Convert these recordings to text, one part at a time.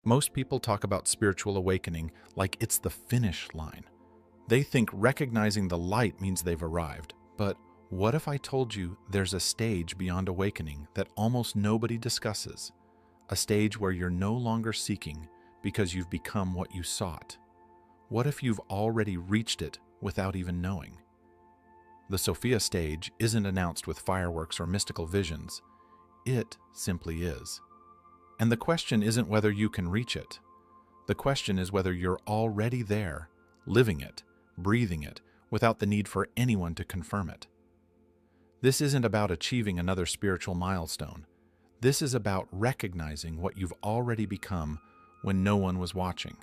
Most people talk about spiritual awakening like it's the finish line. They think recognizing the light means they've arrived. But what if I told you there's a stage beyond awakening that almost nobody discusses? A stage where you're no longer seeking because you've become what you sought. What if you've already reached it without even knowing? The Sophia Stage isn't announced with fireworks or mystical visions. It simply is. And the question isn't whether you can reach it. The question is whether you're already there, living it, breathing it, without the need for anyone to confirm it. This isn't about achieving another spiritual milestone. This is about recognizing what you've already become when no one was watching.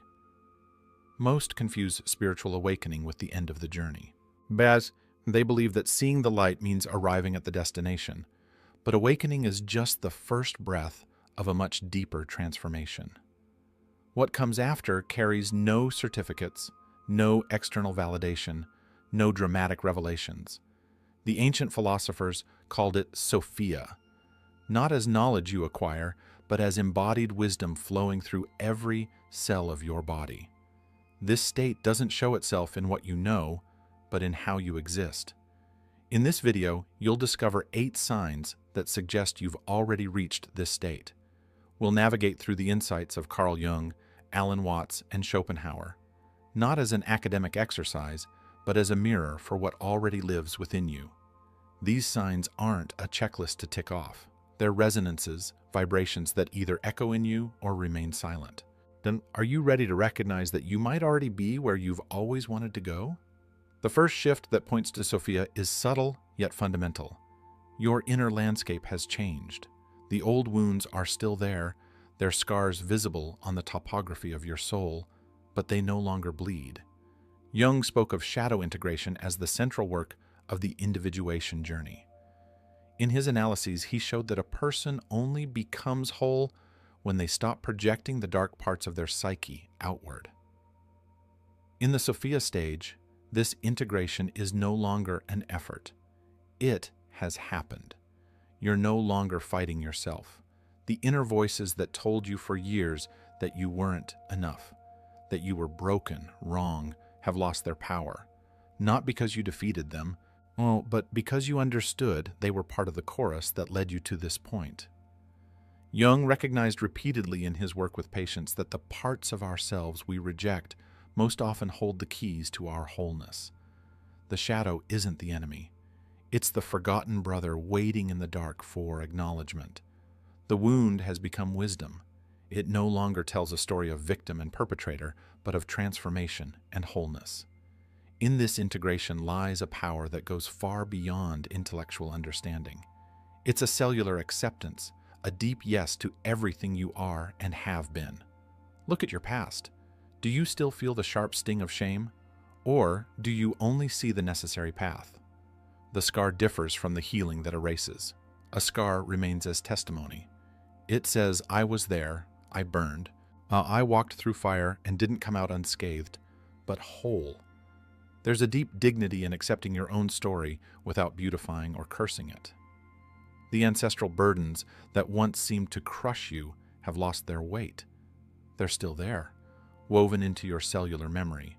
Most confuse spiritual awakening with the end of the journey. They believe that seeing the light means arriving at the destination. But awakening is just the first breath of a much deeper transformation. What comes after carries no certificates, no external validation, no dramatic revelations. The ancient philosophers called it Sophia, not as knowledge you acquire, but as embodied wisdom flowing through every cell of your body. This state doesn't show itself in what you know, but in how you exist. In this video, you'll discover 8 signs that suggest you've already reached this state. We'll navigate through the insights of Carl Jung, Alan Watts, and Schopenhauer, not as an academic exercise, but as a mirror for what already lives within you. These signs aren't a checklist to tick off. They're resonances, vibrations that either echo in you or remain silent. Then, are you ready to recognize that you might already be where you've always wanted to go? The first shift that points to Sophia is subtle yet fundamental. Your inner landscape has changed. The old wounds are still there, their scars visible on the topography of your soul, but they no longer bleed. Jung spoke of shadow integration as the central work of the individuation journey. In his analyses, he showed that a person only becomes whole when they stop projecting the dark parts of their psyche outward. In the Sophia stage, this integration is no longer an effort. It has happened. You're no longer fighting yourself. The inner voices that told you for years that you weren't enough, that you were broken, wrong, have lost their power. Not because you defeated them, but because you understood they were part of the chorus that led you to this point. Jung recognized repeatedly in his work with patients that the parts of ourselves we reject most often hold the keys to our wholeness. The shadow isn't the enemy. It's the forgotten brother waiting in the dark for acknowledgement. The wound has become wisdom. It no longer tells a story of victim and perpetrator, but of transformation and wholeness. In this integration lies a power that goes far beyond intellectual understanding. It's a cellular acceptance, a deep yes to everything you are and have been. Look at your past. Do you still feel the sharp sting of shame? Or do you only see the necessary path? The scar differs from the healing that erases. A scar remains as testimony. It says, I was there, I burned, I walked through fire and didn't come out unscathed, but whole. There's a deep dignity in accepting your own story without beautifying or cursing it. The ancestral burdens that once seemed to crush you have lost their weight. They're still there, woven into your cellular memory,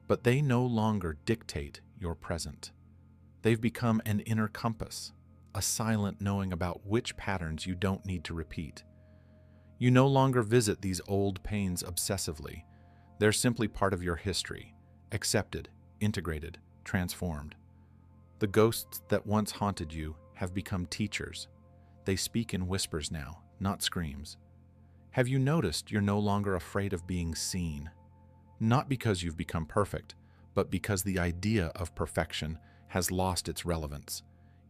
but they no longer dictate your present. They've become an inner compass, a silent knowing about which patterns you don't need to repeat. You no longer visit these old pains obsessively. They're simply part of your history, accepted, integrated, transformed. The ghosts that once haunted you have become teachers. They speak in whispers now, not screams. Have you noticed you're no longer afraid of being seen? Not because you've become perfect, but because the idea of perfection has lost its relevance.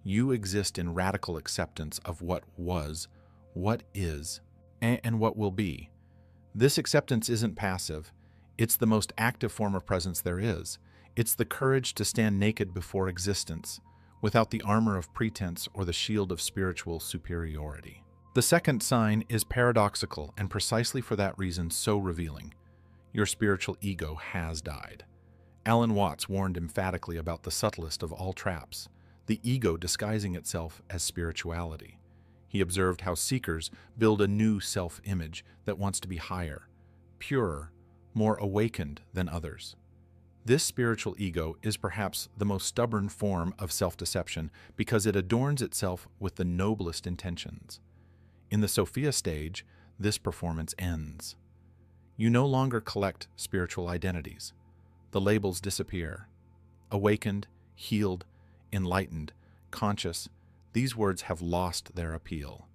You exist in radical acceptance of what was, what is, and what will be. This acceptance isn't passive. It's the most active form of presence there is. It's the courage to stand naked before existence, without the armor of pretense or the shield of spiritual superiority. The second sign is paradoxical and precisely for that reason so revealing. Your spiritual ego has died. Alan Watts warned emphatically about the subtlest of all traps, the ego disguising itself as spirituality. He observed how seekers build a new self-image that wants to be higher, purer, more awakened than others. This spiritual ego is perhaps the most stubborn form of self-deception because it adorns itself with the noblest intentions. In the Sophia stage, this performance ends. You no longer collect spiritual identities. The labels disappear. Awakened, healed, enlightened, conscious, these words have lost their appeal.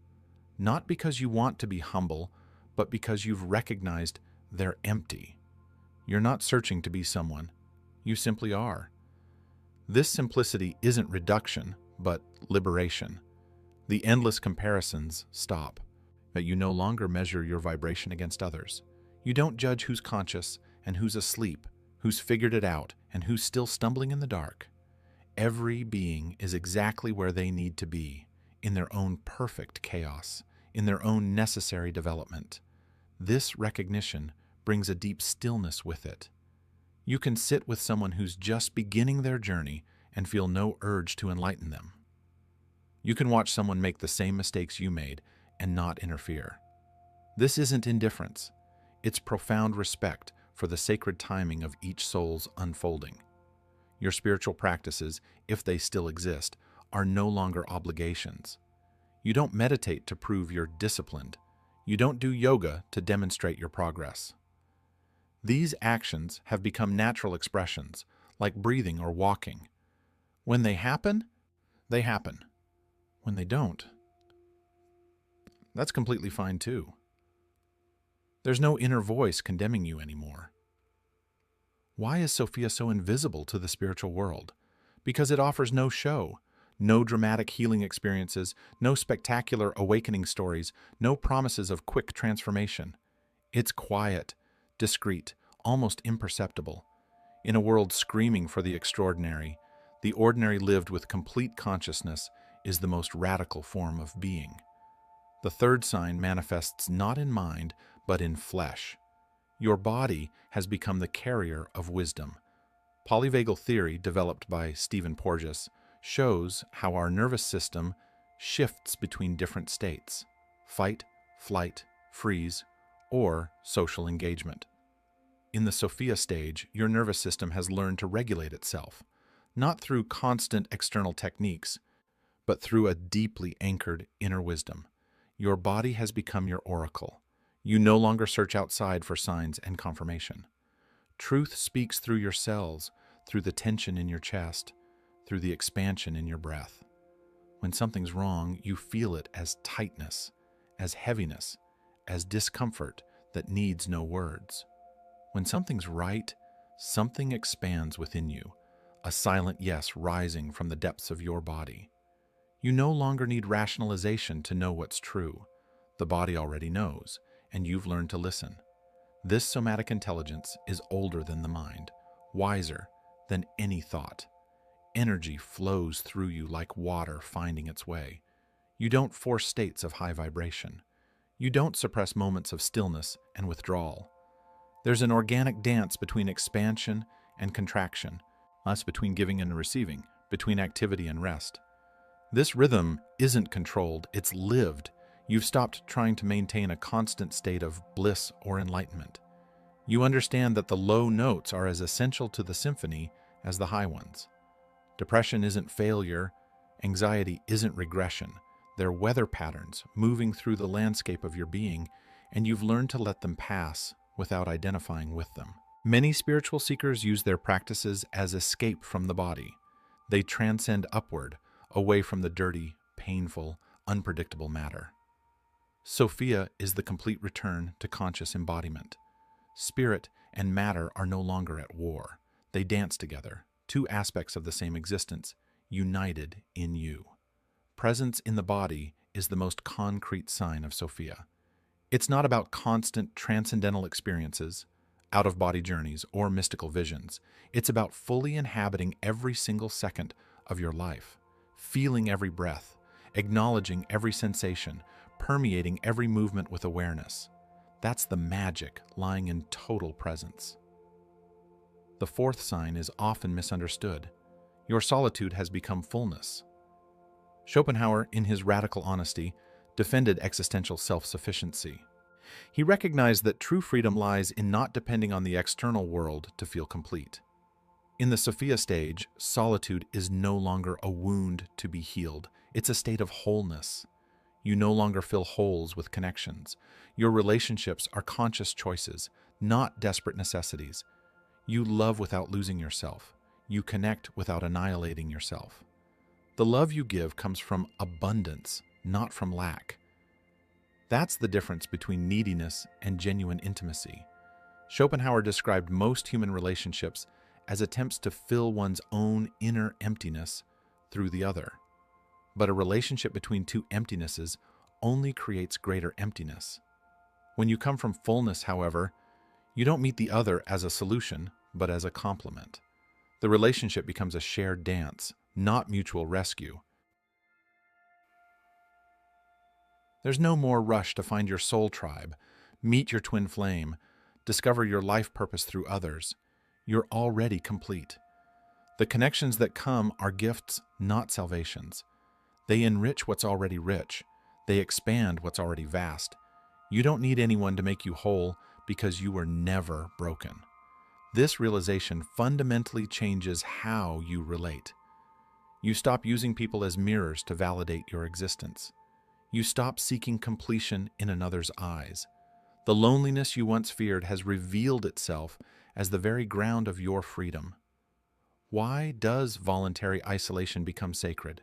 Not because you want to be humble, but because you've recognized they're empty. You're not searching to be someone. You simply are. This simplicity isn't reduction, but liberation. The endless comparisons stop. That you no longer measure your vibration against others. You don't judge who's conscious and who's asleep, who's figured it out, and who's still stumbling in the dark. Every being is exactly where they need to be, in their own perfect chaos, in their own necessary development. This recognition brings a deep stillness with it. You can sit with someone who's just beginning their journey and feel no urge to enlighten them. You can watch someone make the same mistakes you made and not interfere. This isn't indifference. It's profound respect for the sacred timing of each soul's unfolding. Your spiritual practices, if they still exist, are no longer obligations. You don't meditate to prove you're disciplined. You don't do yoga to demonstrate your progress. These actions have become natural expressions, like breathing or walking. When they happen, they happen. When they don't, that's completely fine too. There's no inner voice condemning you anymore. Why is Sophia so invisible to the spiritual world? Because it offers no show, no dramatic healing experiences, no spectacular awakening stories, no promises of quick transformation. It's quiet, discreet, almost imperceptible. In a world screaming for the extraordinary, the ordinary lived with complete consciousness is the most radical form of being. The third sign manifests not in mind, but in flesh. Your body has become the carrier of wisdom. Polyvagal theory, developed by Stephen Porges, shows how our nervous system shifts between different states: fight, flight, freeze, or social engagement. In the Sophia stage, your nervous system has learned to regulate itself, not through constant external techniques, but through a deeply anchored inner wisdom. Your body has become your oracle. You no longer search outside for signs and confirmation. Truth speaks through your cells, through the tension in your chest, through the expansion in your breath. When something's wrong, you feel it as tightness, as heaviness, as discomfort that needs no words. When something's right, something expands within you, a silent yes rising from the depths of your body. You no longer need rationalization to know what's true. The body already knows, and you've learned to listen. This somatic intelligence is older than the mind, wiser than any thought. Energy flows through you like water finding its way. You don't force states of high vibration. You don't suppress moments of stillness and withdrawal. There's an organic dance between expansion and contraction, less between giving and receiving, between activity and rest. This rhythm isn't controlled, it's lived. You've stopped trying to maintain a constant state of bliss or enlightenment. You understand that the low notes are as essential to the symphony as the high ones. Depression isn't failure, anxiety isn't regression. They're weather patterns moving through the landscape of your being, and you've learned to let them pass without identifying with them. Many spiritual seekers use their practices as escape from the body. They transcend upward, away from the dirty, painful, unpredictable matter. Sophia is the complete return to conscious embodiment. Spirit and matter are no longer at war. They dance together, two aspects of the same existence, united in you. Presence in the body is the most concrete sign of Sophia. It's not about constant transcendental experiences, out-of-body journeys, or mystical visions. It's about fully inhabiting every single second of your life, feeling every breath, acknowledging every sensation, permeating every movement with awareness. That's the magic lying in total presence. The fourth sign is often misunderstood. Your solitude has become fullness. Schopenhauer, in his radical honesty, defended existential self-sufficiency. He recognized that true freedom lies in not depending on the external world to feel complete. In the Sophia stage, solitude is no longer a wound to be healed. It's a state of wholeness. You no longer fill holes with connections. Your relationships are conscious choices, not desperate necessities. You love without losing yourself. You connect without annihilating yourself. The love you give comes from abundance, not from lack. That's the difference between neediness and genuine intimacy. Schopenhauer described most human relationships as attempts to fill one's own inner emptiness through the other. But a relationship between two emptinesses only creates greater emptiness. When you come from fullness, however, you don't meet the other as a solution, but as a complement. The relationship becomes a shared dance, not mutual rescue. There's no more rush to find your soul tribe, meet your twin flame, discover your life purpose through others. You're already complete. The connections that come are gifts, not salvations. They enrich what's already rich. They expand what's already vast. You don't need anyone to make you whole because you were never broken. This realization fundamentally changes how you relate. You stop using people as mirrors to validate your existence. You stop seeking completion in another's eyes. The loneliness you once feared has revealed itself as the very ground of your freedom. Why does voluntary isolation become sacred?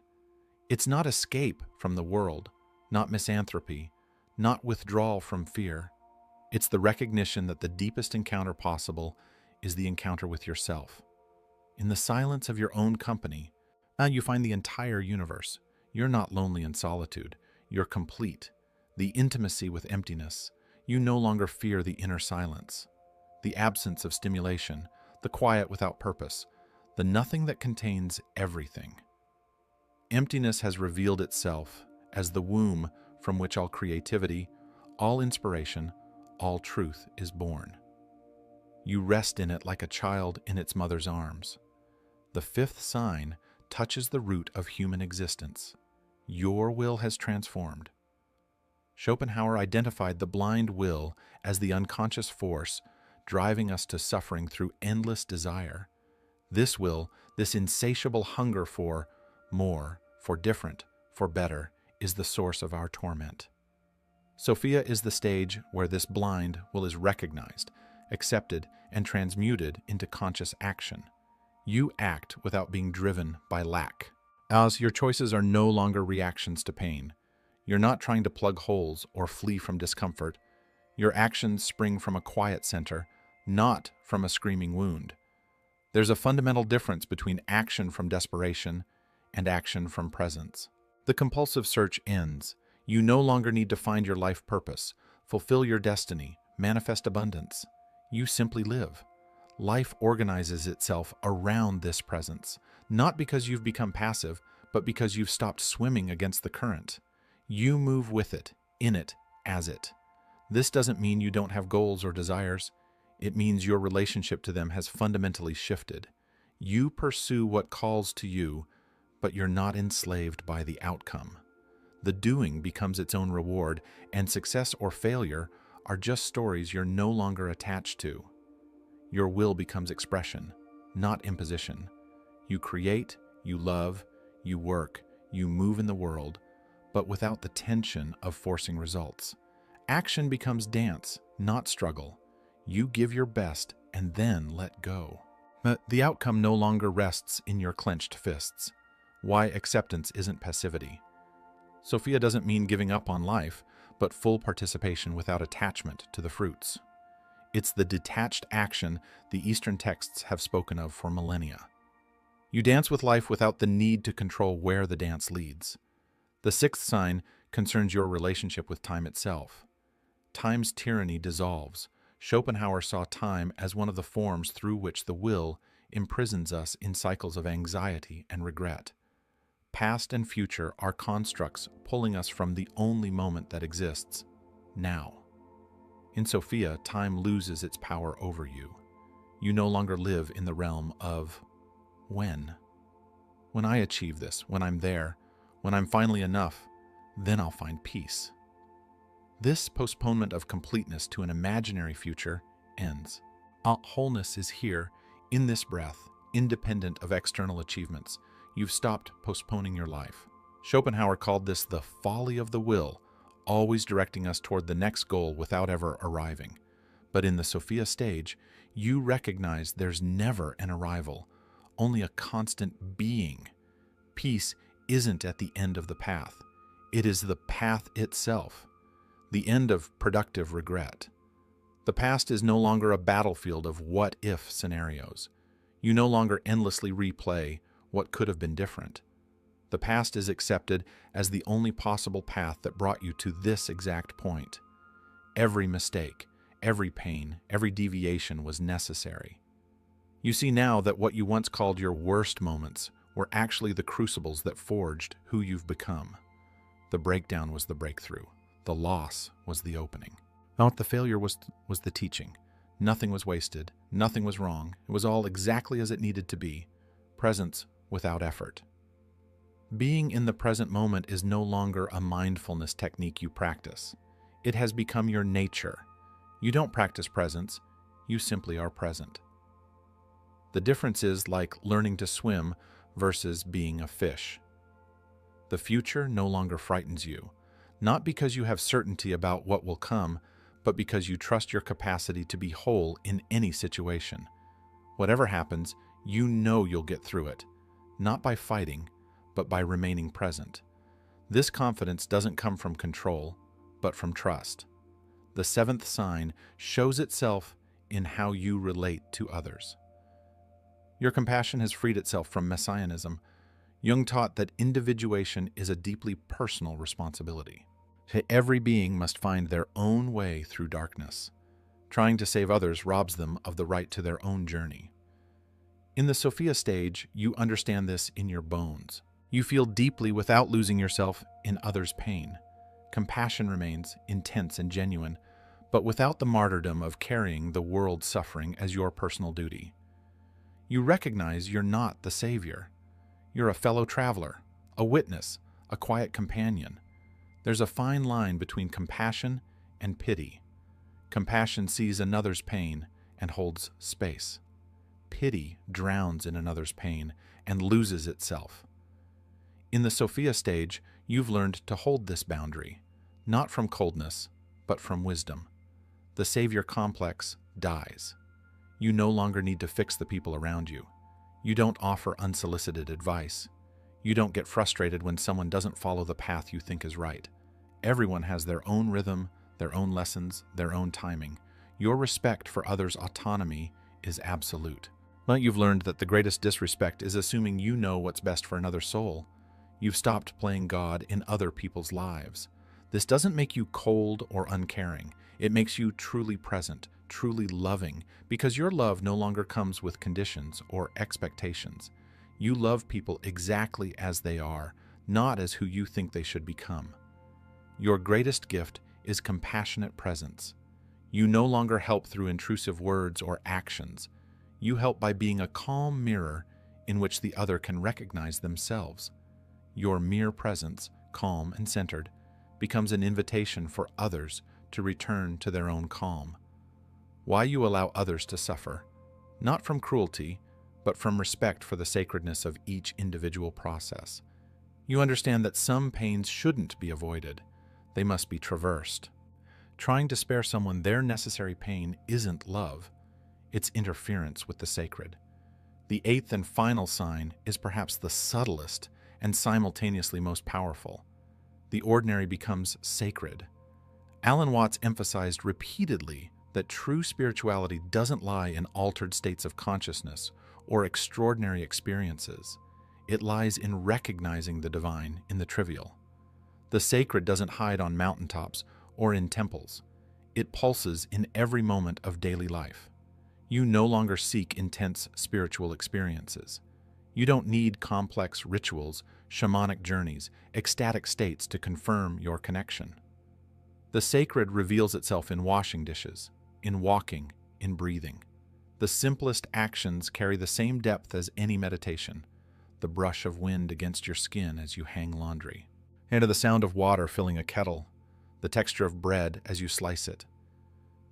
It's not escape from the world, not misanthropy, not withdrawal from fear. It's the recognition that the deepest encounter possible is the encounter with yourself. In the silence of your own company, now you find the entire universe. You're not lonely in solitude. You're complete. The intimacy with emptiness. You no longer fear the inner silence, the absence of stimulation, the quiet without purpose, the nothing that contains everything. Emptiness has revealed itself as the womb from which all creativity, all inspiration, all truth is born. You rest in it like a child in its mother's arms. The fifth sign touches the root of human existence. Your will has transformed. Schopenhauer identified the blind will as the unconscious force driving us to suffering through endless desire. This will, this insatiable hunger for more, for different, for better, is the source of our torment. Sophia is the stage where this blind will is recognized, accepted, and transmuted into conscious action. You act without being driven by lack. As your choices are no longer reactions to pain. You're not trying to plug holes or flee from discomfort. Your actions spring from a quiet center, not from a screaming wound. There's a fundamental difference between action from desperation and action from presence. The compulsive search ends. You no longer need to find your life purpose, fulfill your destiny, manifest abundance. You simply live. Life organizes itself around this presence, not because you've become passive, but because you've stopped swimming against the current. You move with it, in it, as it. This doesn't mean you don't have goals or desires. It means your relationship to them has fundamentally shifted. You pursue what calls to you, but you're not enslaved by the outcome. The doing becomes its own reward, and success or failure are just stories you're no longer attached to. Your will becomes expression, not imposition. You create, you love, you work, you move in the world, but without the tension of forcing results. Action becomes dance, not struggle. You give your best and then let go. But the outcome no longer rests in your clenched fists. Why acceptance isn't passivity. Sophia doesn't mean giving up on life, but full participation without attachment to the fruits. It's the detached action the Eastern texts have spoken of for millennia. You dance with life without the need to control where the dance leads. The sixth sign concerns your relationship with time itself. Time's tyranny dissolves. Schopenhauer saw time as one of the forms through which the will imprisons us in cycles of anxiety and regret. Past and future are constructs pulling us from the only moment that exists, now. In Sophia, time loses its power over you. You no longer live in the realm of when. When I achieve this, when I'm there, when I'm finally enough, then I'll find peace. This postponement of completeness to an imaginary future ends. Wholeness is here, in this breath, independent of external achievements. You've stopped postponing your life. Schopenhauer called this the folly of the will, always directing us toward the next goal without ever arriving. But in the Sophia Stage, you recognize there's never an arrival, only a constant being. Peace isn't at the end of the path. It is the path itself, the end of productive regret. The past is no longer a battlefield of what-if scenarios. You no longer endlessly replay what could have been different. The past is accepted as the only possible path that brought you to this exact point. Every mistake, every pain, every deviation was necessary. You see now that what you once called your worst moments were actually the crucibles that forged who you've become. The breakdown was the breakthrough. The loss was the opening. Not the failure was the teaching. Nothing was wasted. Nothing was wrong. It was all exactly as it needed to be. Presence without effort. Being in the present moment is no longer a mindfulness technique you practice. It has become your nature. You don't practice presence. You simply are present. The difference is like learning to swim versus being a fish. The future no longer frightens you, not because you have certainty about what will come, but because you trust your capacity to be whole in any situation. Whatever happens, you know you'll get through it, not by fighting, but by remaining present. This confidence doesn't come from control, but from trust. The seventh sign shows itself in how you relate to others. Your compassion has freed itself from messianism. Jung taught that individuation is a deeply personal responsibility. Every being must find their own way through darkness. Trying to save others robs them of the right to their own journey. In the Sophia Stage, you understand this in your bones. You feel deeply without losing yourself in others' pain. Compassion remains intense and genuine, but without the martyrdom of carrying the world's suffering as your personal duty. You recognize you're not the savior. You're a fellow traveler, a witness, a quiet companion. There's a fine line between compassion and pity. Compassion sees another's pain and holds space. Pity drowns in another's pain and loses itself. In the Sophia Stage, you've learned to hold this boundary, not from coldness, but from wisdom. The savior complex dies. You no longer need to fix the people around you. You don't offer unsolicited advice. You don't get frustrated when someone doesn't follow the path you think is right. Everyone has their own rhythm, their own lessons, their own timing. Your respect for others' autonomy is absolute. But you've learned that the greatest disrespect is assuming you know what's best for another soul. You've stopped playing God in other people's lives. This doesn't make you cold or uncaring. It makes you truly present, truly loving, because your love no longer comes with conditions or expectations. You love people exactly as they are, not as who you think they should become. Your greatest gift is compassionate presence. You no longer help through intrusive words or actions. You help by being a calm mirror in which the other can recognize themselves. Your mere presence, calm and centered, becomes an invitation for others to return to their own calm. Why you allow others to suffer, not from cruelty, but from respect for the sacredness of each individual process. You understand that some pains shouldn't be avoided. They must be traversed. Trying to spare someone their necessary pain isn't love. It's interference with the sacred. The eighth and final sign is perhaps the subtlest and simultaneously most powerful. The ordinary becomes sacred. Alan Watts emphasized repeatedly that true spirituality doesn't lie in altered states of consciousness or extraordinary experiences. It lies in recognizing the divine in the trivial. The sacred doesn't hide on mountaintops or in temples. It pulses in every moment of daily life. You no longer seek intense spiritual experiences. You don't need complex rituals, shamanic journeys, ecstatic states to confirm your connection. The sacred reveals itself in washing dishes, in walking, in breathing. The simplest actions carry the same depth as any meditation, the brush of wind against your skin as you hang laundry, and to the sound of water filling a kettle, the texture of bread as you slice it.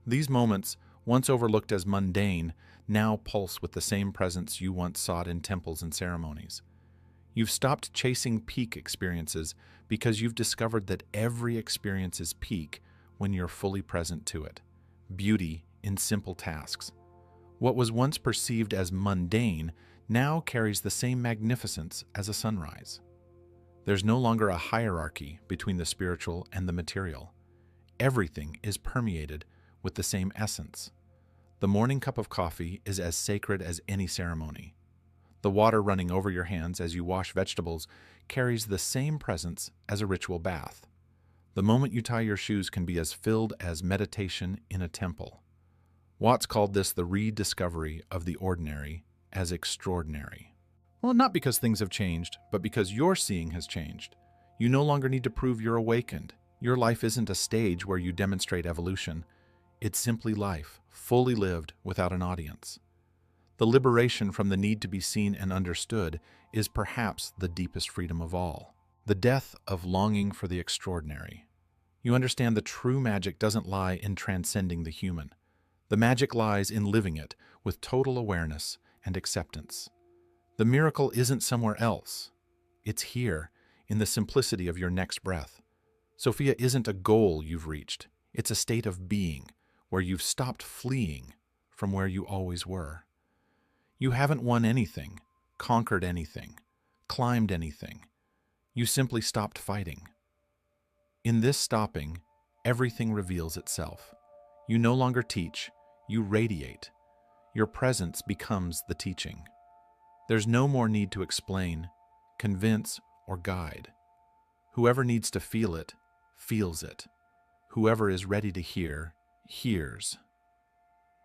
These moments, once overlooked as mundane, now pulse with the same presence you once sought in temples and ceremonies. You've stopped chasing peak experiences because you've discovered that every experience is peak when you're fully present to it. Beauty in simple tasks. What was once perceived as mundane now carries the same magnificence as a sunrise. There's no longer a hierarchy between the spiritual and the material. Everything is permeated with the same essence. The morning cup of coffee is as sacred as any ceremony. The water running over your hands as you wash vegetables carries the same presence as a ritual bath. The moment you tie your shoes can be as filled as meditation in a temple. Watts called this the rediscovery of the ordinary as extraordinary. Well, not because things have changed, but because your seeing has changed. You no longer need to prove you're awakened. Your life isn't a stage where you demonstrate evolution. It's simply life, fully lived without an audience. The liberation from the need to be seen and understood is perhaps the deepest freedom of all. The death of longing for the extraordinary. You understand the true magic doesn't lie in transcending the human. The magic lies in living it with total awareness and acceptance. The miracle isn't somewhere else. It's here, in the simplicity of your next breath. Sophia isn't a goal you've reached. It's a state of being, where you've stopped fleeing from where you always were. You haven't won anything, conquered anything, climbed anything. You simply stopped fighting. In this stopping, everything reveals itself. You no longer teach, you radiate. Your presence becomes the teaching. There's no more need to explain, convince, or guide. Whoever needs to feel it, feels it. Whoever is ready to hear, hears.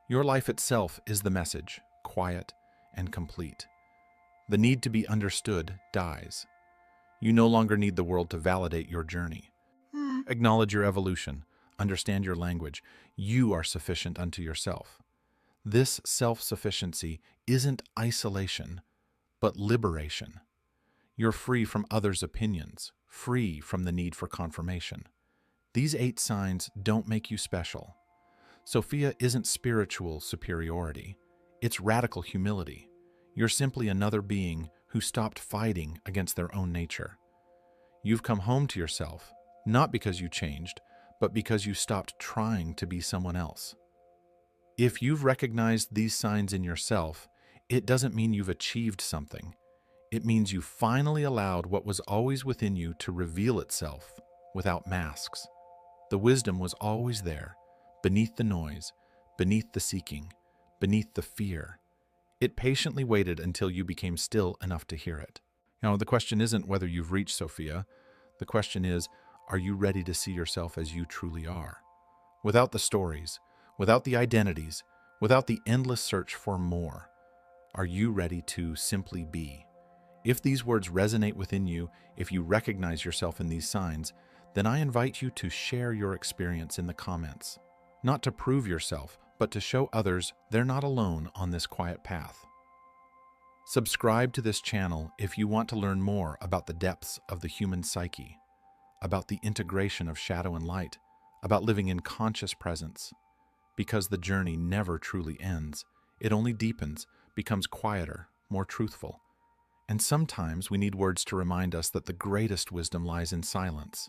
Your life itself is the message, quiet and complete. The need to be understood dies. You no longer need the world to validate your journey. Acknowledge your evolution. Understand your language. You are sufficient unto yourself. This self-sufficiency isn't isolation, but liberation. You're free from others' opinions, free from the need for confirmation. These 8 signs don't make you special. Sophia isn't spiritual superiority. It's radical humility. You're simply another being who stopped fighting against their own nature. You've come home to yourself, not because you changed, but because you stopped trying to be someone else. If you've recognized these signs in yourself, it doesn't mean you've achieved something. It means you finally allowed what was always within you to reveal itself without masks. The wisdom was always there, beneath the noise, beneath the seeking, beneath the fear. It patiently waited until you became still enough to hear it. Now, the question isn't whether you've reached Sophia. The question is, are you ready to see yourself as you truly are? Without the stories, without the identities, without the endless search for more, are you ready to simply be? If these words resonate within you, if you recognize yourself in these signs, then I invite you to share your experience in the comments. Not to prove yourself, but to show others they're not alone on this quiet path. Subscribe to this channel if you want to learn more about the depths of the human psyche, about the integration of shadow and light, about living in conscious presence. Because the journey never truly ends. It only deepens, becomes quieter, more truthful. And sometimes we need words to remind us that the greatest wisdom lies in silence.